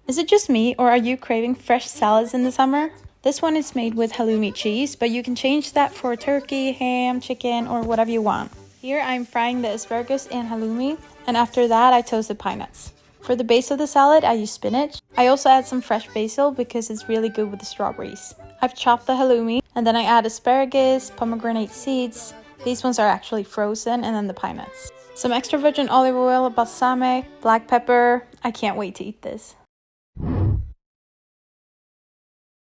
Is it just me, or are you craving fresh salads in the summer? This one is made with halloumi cheese, but you can change that for turkey, ham, chicken, or whatever you want. Here I'm frying the asparagus and halloumi, and after that I toasted pine nuts. For the base of the salad, I use spinach. I also add some fresh basil because it's really good with the strawberries. I've chopped the halloumi, and then I add asparagus, pomegranate seeds. These ones are actually frozen, and then the pine nuts. Some extra virgin olive oil, balsamic, black pepper. I can't wait to eat this.